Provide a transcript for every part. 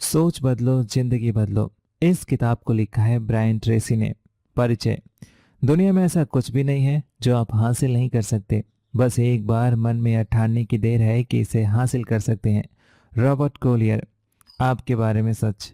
सोच बदलो जिंदगी बदलो। इस किताब को लिखा है ब्रायन ट्रेसी ने। परिचय। दुनिया में ऐसा कुछ भी नहीं है जो आप हासिल नहीं कर सकते, बस एक बार मन में यह ठानने की देर है कि इसे हासिल कर सकते हैं। Robert Collier. आपके बारे में सच।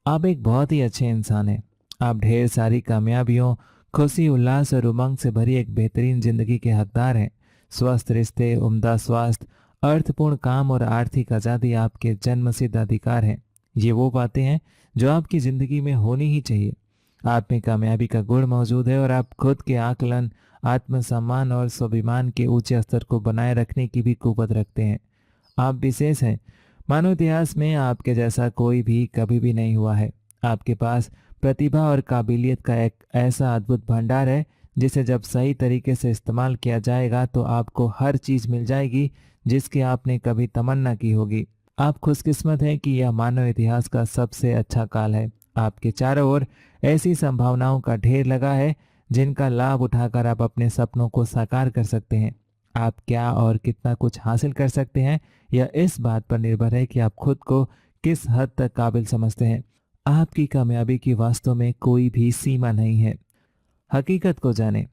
आप एक बहुत ही अच्छे इंसान हैं। आप ढेर सारी कामयाबियों, खुशी, उल्लास और उमंग से भरी एक बेहतरीन जिंदगी के हकदार हैं। स्वस्थ रिश्ते, उम्दा स्वास्थ्य, अर्थपूर्ण काम और आर्थिक आज़ादी आपके जन्मसिद्ध अधिकार हैं। ये वो बातें हैं जो आपकी जिंदगी में होनी ही चाहिए। आप में कामयाबी का गुण मौजूद है और आप खुद के आकलन, आत्मसम्मान और स्वाभिमान के ऊंचे स्तर को बनाए रखने की भी कुवत रखते हैं। आप विशेष हैं। मानव इतिहास में आपके जैसा कोई भी कभी भी नहीं हुआ है। आपके पास प्रतिभा और काबिलियत का एक ऐसा अद्भुत भंडार है जिसे जब सही तरीके से इस्तेमाल किया जाएगा तो आपको हर चीज मिल जाएगी जिसकी आपने कभी तमन्ना की होगी। आप खुशकिस्मत हैं कि यह मानव इतिहास का सबसे अच्छा काल है। आपके चारों ओर ऐसी संभावनाओं का ढेर लगा है जिनका लाभ उठाकर आप अपने सपनों को साकार कर सकते हैं। आप क्या और कितना कुछ हासिल कर सकते हैं यह इस बात पर निर्भर है कि आप खुद को किस हद तक काबिल समझते हैं। आपकी कामयाबी की वास्तव में कोई भी सीमा नहीं है। हकीकत को जानें।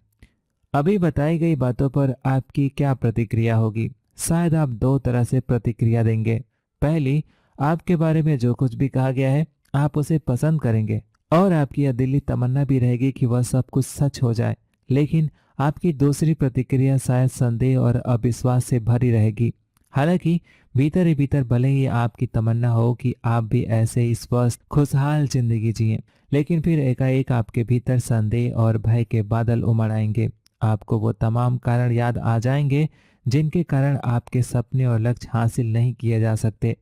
अभी बताई गई बातों पर आपकी क्या प्रतिक्रिया होगी? शायद आप दो तरह से प्रतिक्रिया देंगे। पहली, आपके बारे में जो कुछ भी कहा गया है आप उसे पसंद करेंगे और आपकी यह दिली तमन्ना भी रहेगी कि वह सब कुछ सच हो जाए। लेकिन आपकी दूसरी प्रतिक्रिया शायद संदेह और अविश्वास से भरी रहेगी। हालांकि भीतर ही भीतर भले ही आपकी तमन्ना हो कि आप भी ऐसे ही स्वस्थ खुशहाल जिंदगी जिएं, लेकिन फिर एकाएक आपके भीतर संदेह और भय के बादल उमड़ आएंगे। आपको वो तमाम कारण याद आ जाएंगे जिनके कारण आपके सपने और लक्ष्य हासिल नहीं किए जा सकते।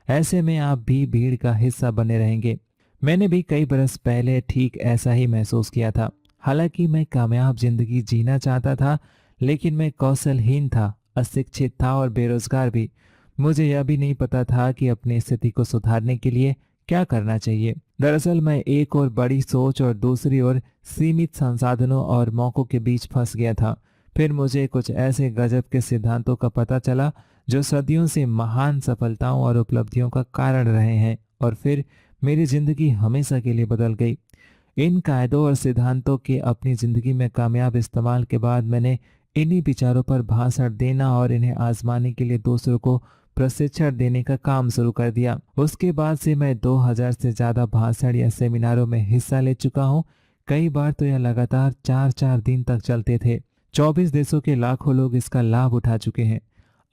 ऐसे में आप भी भीड़ का हिस्सा बने रहेंगे। मैंने भी कई बरस पहले ठीक ऐसा ही महसूस किया था। हालांकि मैं कामयाब जिंदगी जीना चाहता था, लेकिन मैं कौशलहीन था, अशिक्षित था और बेरोजगार भी। मुझे यह भी नहीं पता था कि अपनी स्थिति को सुधारने के लिए क्या करना चाहिए। दरअसल मैं एक और बड़ी सोच और दूसरी ओर सीमित संसाधनों और मौकों के बीच फंस गया था। फिर मुझे कुछ ऐसे गजब के सिद्धांतों का पता चला जो सदियों से महान सफलताओं और उपलब्धियों का कारण रहे हैं, और फिर मेरी जिंदगी हमेशा के लिए बदल गई। इन कायदों और सिद्धांतों के अपनी जिंदगी में कामयाब इस्तेमाल के बाद मैंने इन्हीं विचारों पर भाषण देना और इन्हें आजमाने के लिए दूसरों को प्रशिक्षण देने का काम शुरू कर दिया। उसके बाद से मैं 2000 से ज्यादा भाषण या सेमिनारों में हिस्सा ले चुका हूँ। कई बार तो यह लगातार 4-4 दिन तक चलते थे। 24 देशों के लाखों लोग इसका लाभ उठा चुके हैं।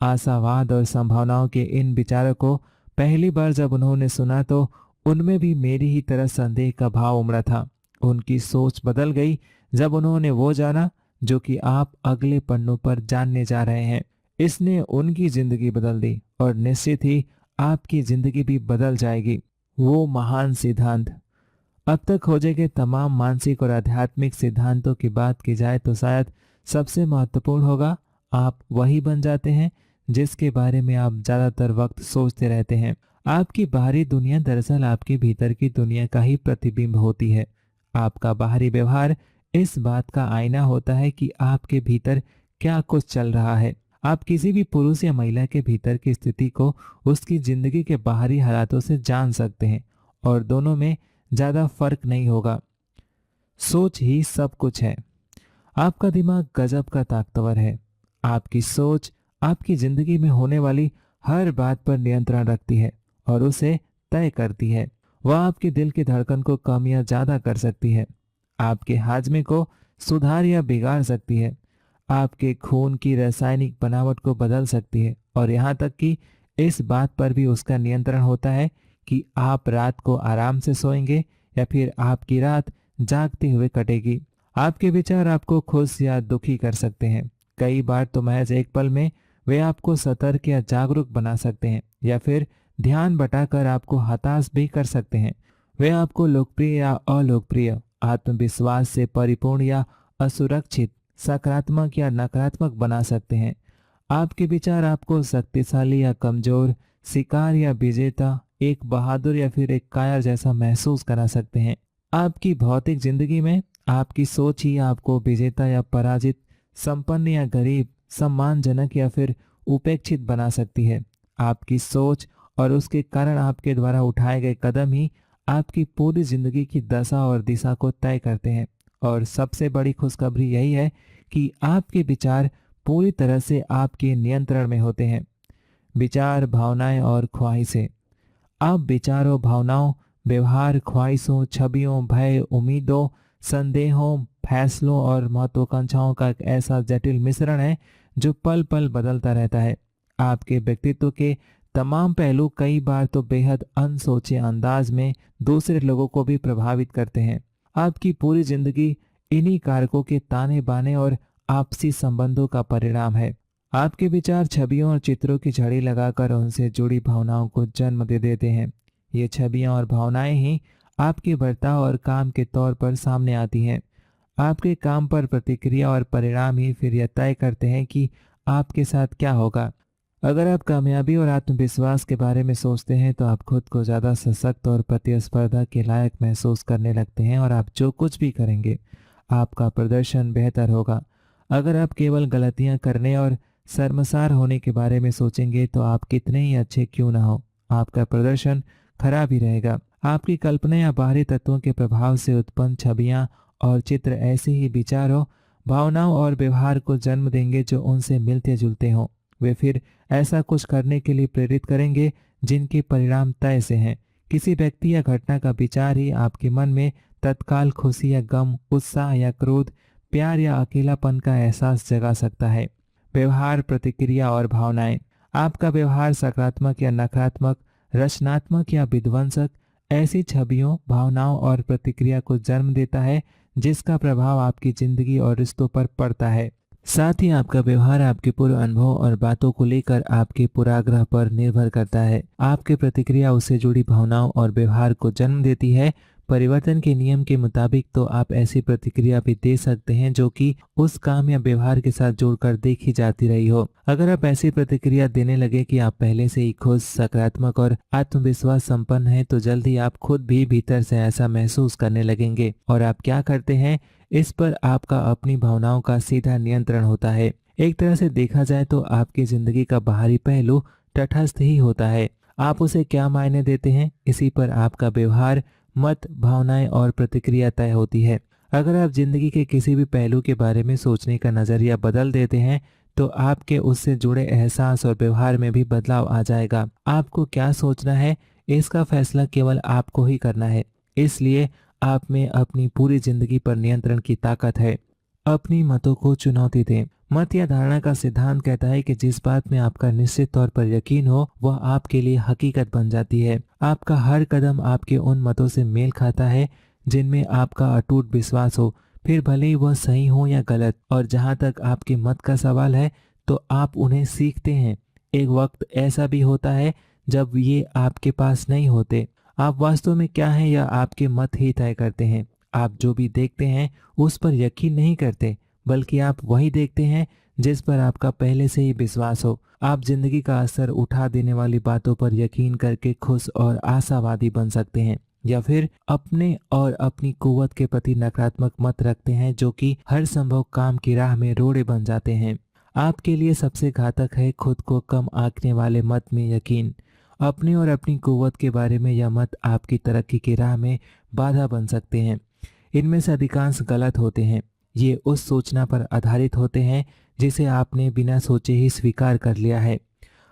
आशावाद और संभावनाओं के इन विचारों को पहली बार जब उन्होंने सुना तो उनमें भी मेरी ही तरह संदेह का भाव उमड़ा था। उनकी सोच बदल गई जब उन्होंने वो जाना जो कि आप अगले पन्नों पर जानने जा रहे हैं। इसने उनकी जिंदगी बदल दी और निश्चित ही आपकी जिंदगी भी बदल जाएगी। वो महान सिद्धांत। अब तक खोजे गए तमाम मानसिक और आध्यात्मिक सिद्धांतों की बात की जाए तो शायद सबसे महत्वपूर्ण होगा, आप वही बन जाते हैं जिसके बारे में आप ज्यादातर वक्त सोचते रहते हैं। आपकी बाहरी दुनिया दरअसल आपके भीतर की दुनिया का ही प्रतिबिंब होती है। आपका बाहरी व्यवहार इस बात का आईना होता है कि आपके भीतर क्या कुछ चल रहा है। आप किसी भी पुरुष या महिला के भीतर की स्थिति को उसकी जिंदगी के बाहरी हालातों से जान सकते हैं, और दोनों में ज्यादा फर्क नहीं होगा। सोच ही सब कुछ है। आपका दिमाग गजब का ताकतवर है। आपकी सोच आपकी जिंदगी में होने वाली हर बात पर नियंत्रण रखती है और उसे तय करती है। वह आपके दिल की धड़कन को कम या ज्यादा कर सकती है, आपके हाजमे को सुधार या बिगाड़ सकती है, आपके खून की रासायनिक बनावट को बदल सकती है, और यहाँ तक कि इस बात पर भी उसका नियंत्रण होता है कि आप रात को आराम से सोएंगे या फिर आपकी रात जागते हुए कटेगी। आपके विचार आपको खुश या दुखी कर सकते हैं। कई बार तो महज एक पल में वे आपको सतर्क या जागरूक बना सकते हैं, या फिर ध्यान बटाकर आपको हताश भी कर सकते हैं। वे आपको लोकप्रिय या अलोकप्रिय, आत्मविश्वास से परिपूर्ण या असुरक्षित, सकारात्मक या नकारात्मक बना सकते हैं। आपके विचार आपको शक्तिशाली या कमजोर, शिकार या विजेता, एक बहादुर या फिर एक कायर जैसा महसूस करा सकते हैं। आपकी भौतिक जिंदगी में आपकी सोच ही आपको विजेता या पराजित, संपन्न या गरीब, सम्मानजनक या फिर उपेक्षित बना सकती है। आपकी सोच और उसके कारण आपके द्वारा उठाए गए कदम ही आपकी पूरी जिंदगी की दशा और दिशा को तय करते हैं। और सबसे बड़ी खुशखबरी यही है कि आपके विचार पूरी तरह से आपके नियंत्रण में होते हैं। विचार, भावनाएं और ख्वाहिशें। आप विचारों, भावनाओं, व्यवहार, ख्वाहिशों, छवियों, भय, उम्मीदों, संदेहों, फैसलों और महत्वाकांक्षाओं का एक ऐसा जटिल मिश्रण है जो पल पल बदलता रहता है। आपके व्यक्तित्व के तमाम पहलू कई बार तो बेहद अनसोचे अंदाज में दूसरे लोगों को भी प्रभावित करते हैं। आपकी पूरी जिंदगी इन्हीं कारकों के ताने बाने और आपसी संबंधों का परिणाम है। आपके विचार छवियों और चित्रों की झड़ी लगाकर उनसे जुड़ी भावनाओं को जन्म दे देते हैं। ये छवियां और भावनाएं ही आपके बर्ताव और काम के तौर पर सामने आती हैं। आपके काम पर प्रतिक्रिया और परिणाम ही फिर यह तय करते हैं कि आपके साथ क्या होगा। अगर आप कामयाबी और आत्मविश्वास के बारे में सोचते हैं तो आप खुद को ज़्यादा सशक्त और प्रतिस्पर्धा के लायक महसूस करने लगते हैं और आप जो कुछ भी करेंगे आपका प्रदर्शन बेहतर होगा। अगर आप केवल गलतियां करने और शर्मसार होने के बारे में सोचेंगे तो आप कितने ही अच्छे क्यों ना हो, आपका प्रदर्शन खराब ही रहेगा। आपकी कल्पना या बाहरी तत्वों के प्रभाव से उत्पन्न छवियां और चित्र ऐसे ही विचारों, भावनाओं और व्यवहार को जन्म देंगे जो उनसे मिलते जुलते हों। वे फिर ऐसा कुछ करने के लिए प्रेरित करेंगे जिनके परिणाम तय से हैं। किसी व्यक्ति या घटना का विचार ही आपके मन में तत्काल खुशी या गम, उत्साह या क्रोध, प्यार या अकेलापन का एहसास जगा सकता है। व्यवहार, प्रतिक्रिया और भावनाएं। आपका व्यवहार सकारात्मक या नकारात्मक, रचनात्मक या विध्वंसक ऐसी छवियों, भावनाओं और प्रतिक्रिया को जन्म देता है जिसका प्रभाव आपकी जिंदगी और रिश्तों पर पड़ता है। साथ ही आपका व्यवहार आपके पूर्व अनुभव और बातों को लेकर आपके पूर्वाग्रह पर निर्भर करता है। आपकी प्रतिक्रिया उससे जुड़ी भावनाओं और व्यवहार को जन्म देती है। परिवर्तन के नियम के मुताबिक तो आप ऐसी प्रतिक्रिया भी दे सकते हैं जो कि उस काम या व्यवहार के साथ जोड़कर देखी जाती रही हो। अगर आप ऐसी प्रतिक्रिया देने लगे कि आप पहले से ही खुश, सकारात्मक और आत्मविश्वास संपन्न हैं, तो जल्द ही आप खुद भी भीतर से ऐसा महसूस करने लगेंगे। और आप क्या करते हैं इस पर आपका अपनी भावनाओं का सीधा नियंत्रण होता है। एक तरह से देखा जाए तो आपकी जिंदगी का बाहरी पहलू तटस्थ ही होता है। आप उसे क्या मायने देते हैं, इसी पर आपका व्यवहार, मत, भावनाएं और प्रतिक्रिया तय होती है। अगर आप जिंदगी के किसी भी पहलू के बारे में सोचने का नजरिया बदल देते हैं तो आपके उससे जुड़े एहसास और व्यवहार में भी बदलाव आ जाएगा। आपको क्या सोचना है इसका फैसला केवल आपको ही करना है। इसलिए आप में अपनी पूरी जिंदगी पर नियंत्रण की ताकत है। अपनी मतों को चुनौती दें। मत या धारणा का सिद्धांत कहता है कि जिस बात में आपका निश्चित तौर पर यकीन हो वह आपके लिए हकीकत बन जाती है। आपका हर कदम आपके उन मतों से मेल खाता है जिनमें आपका अटूट विश्वास हो, फिर भले ही वह सही हो या गलत। और जहां तक आपके मत का सवाल है तो आप उन्हें सीखते हैं। एक वक्त ऐसा भी होता है जब ये आपके पास नहीं होते। आप वास्तव में क्या हैं या आपके मत ही तय करते हैं। आप जो भी देखते हैं उस पर यकीन नहीं करते, बल्कि आप वही देखते हैं जिस पर आपका पहले से ही विश्वास हो। आप जिंदगी का असर उठा देने वाली बातों पर यकीन करके खुश और आशावादी बन सकते हैं, या फिर अपने और अपनी कुव्वत के प्रति नकारात्मक मत रखते हैं जो कि हर संभव काम की राह में रोड़े बन जाते हैं। आपके लिए सबसे घातक है खुद को कम आंकने वाले मत में यकीन। अपने और अपनी कुव्वत के बारे में यह मत आपकी तरक्की की राह में बाधा बन सकते हैं। इनमें से अधिकांश गलत होते हैं। ये उस सोचना पर आधारित होते हैं जिसे आपने बिना सोचे ही स्वीकार कर लिया है,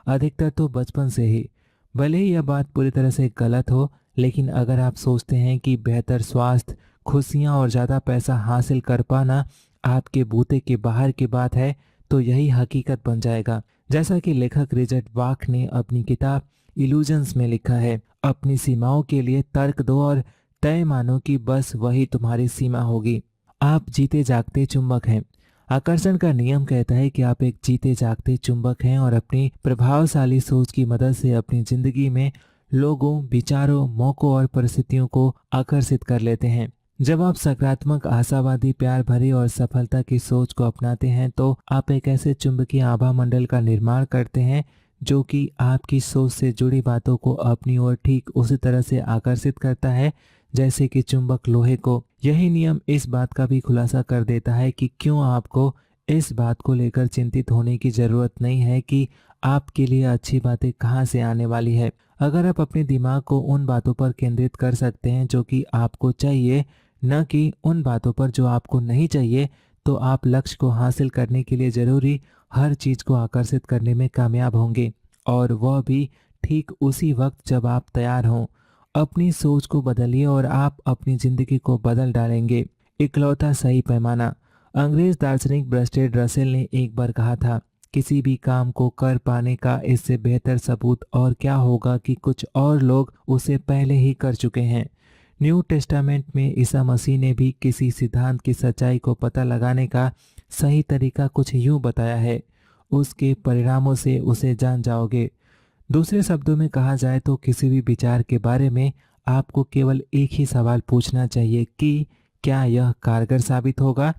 अधिकतर तो बचपन से ही। भले ही यह बात पूरी तरह से गलत हो, लेकिन अगर आप सोचते हैं कि बेहतर स्वास्थ्य, खुशियां और ज़्यादा पैसा हासिल कर पाना आपके बूते के बाहर की बात है तो यही हकीकत बन जाएगा। जैसा कि लेखक रिचर्ड बाख ने अपनी किताब इल्यूजन्स में लिखा है, अपनी सीमाओं के लिए तर्क दो और तय मानो कि बस वही तुम्हारी सीमा होगी। आप जीते जागते चुंबक हैं। आकर्षण का नियम कहता है कि आप एक जीते जागते चुंबक हैं और अपनी प्रभावशाली सोच की मदद से अपनी जिंदगी में लोगों, विचारों, मौकों और परिस्थितियों को आकर्षित कर लेते हैं। जब आप सकारात्मक, आशावादी, प्यार भरी और सफलता की सोच को अपनाते हैं तो आप एक ऐसे चुंबकीय आभा मंडल का निर्माण करते हैं जो कि आपकी सोच से जुड़ी बातों को अपनी ओर ठीक उसी तरह से आकर्षित करता है जैसे कि चुंबक लोहे को। यही नियम इस बात का भी खुलासा कर देता है कि क्यों आपको इस बात को लेकर चिंतित होने की जरूरत नहीं है कि आपके लिए अच्छी बातें कहां से आने वाली है। अगर आप अपने दिमाग को उन बातों पर केंद्रित कर सकते हैं जो कि आपको चाहिए, न कि उन बातों पर जो आपको नहीं चाहिए, तो आप लक्ष्य को हासिल करने के लिए ज़रूरी हर चीज़ को आकर्षित करने में कामयाब होंगे, और वह भी ठीक उसी वक्त जब आप तैयार हों। अपनी सोच को बदलिए और आप अपनी ज़िंदगी को बदल डालेंगे। इकलौता सही पैमाना। अंग्रेज दार्शनिक बर्ट्रांड रसेल ने एक बार कहा था, किसी भी काम को कर पाने का इससे बेहतर सबूत और क्या होगा कि कुछ और लोग उसे पहले ही कर चुके हैं। न्यू टेस्टामेंट में ईसा मसीह ने भी किसी सिद्धांत की सच्चाई को पता लगाने का सही तरीका कुछ यूं बताया है, उसके परिणामों से उसे जान जाओगे। दूसरे शब्दों में कहा जाए तो किसी भी विचार के बारे में आपको केवल एक ही सवाल पूछना चाहिए कि क्या यह कारगर साबित होगा,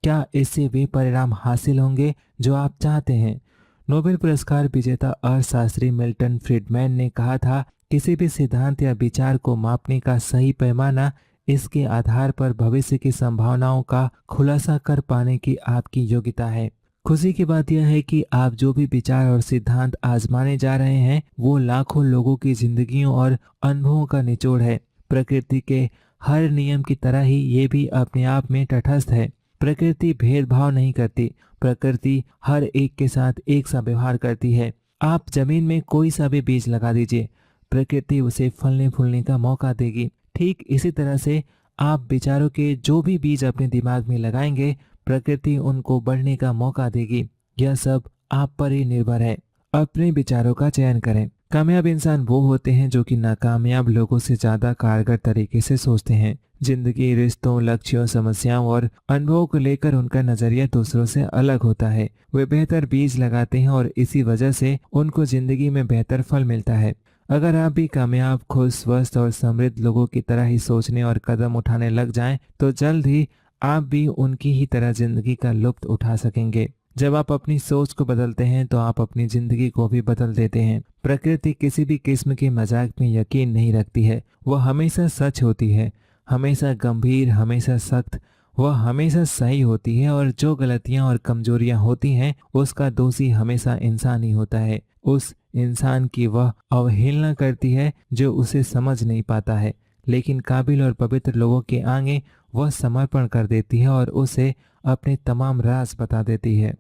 क्या इससे वे परिणाम हासिल होंगे जो आप चाहते हैं। नोबेल पुरस्कार विजेता अर्थशास्त्री मिल्टन फ्रीडमैन ने कहा था, किसी भी सिद्धांत या विचार को मापने का सही पैमाना इसके आधार पर भविष्य की संभावनाओं का खुलासा कर पाने की आपकी योग्यता है। खुशी की बात यह है कि आप जो भी विचार और सिद्धांत आजमाने जा रहे हैं वो लाखों लोगों की जिंदगियों और अनुभवों का निचोड़ है। प्रकृति के हर नियम की तरह ही ये भी अपने आप में तटस्थ है। प्रकृति भेदभाव नहीं करती, प्रकृति हर एक के साथ एक सा व्यवहार करती है। आप जमीन में कोई सा भी बीज लगा दीजिए, प्रकृति उसे फलने फूलने का मौका देगी। ठीक इसी तरह से आप विचारों के जो भी बीज अपने दिमाग में लगाएंगे, प्रकृति उनको बढ़ने का मौका देगी। यह सब आप पर ही निर्भर है। अपने विचारों का चयन करें। कामयाब इंसान वो होते हैं जो कि नाकामयाब लोगों से ज्यादा कारगर तरीके से सोचते हैं। जिंदगी, रिश्तों, लक्ष्यों, समस्याओं और अनुभवों को लेकर उनका नजरिया दूसरों से अलग होता है। वे बेहतर बीज लगाते हैं और इसी वजह से उनको जिंदगी में बेहतर फल मिलता है। अगर आप भी कामयाब, खुश, स्वस्थ और समृद्ध लोगों की तरह ही सोचने और कदम उठाने लग जाएं, तो जल्द ही आप भी उनकी ही तरह जिंदगी का लुत्फ उठा सकेंगे। जब आप अपनी सोच को बदलते हैं तो आप अपनी जिंदगी को भी बदल देते हैं। प्रकृति किसी भी किस्म के मजाक में यकीन नहीं रखती है। वह हमेशा सच होती है, हमेशा गंभीर, हमेशा सख्त। वह हमेशा सही होती है और जो गलतियां और कमजोरियां होती हैं उसका दोषी हमेशा इंसान ही होता है। उस इंसान की वह अवहेलना करती है जो उसे समझ नहीं पाता है, लेकिन काबिल और पवित्र लोगों के आगे वह समर्पण कर देती है और उसे अपने तमाम राज बता देती है।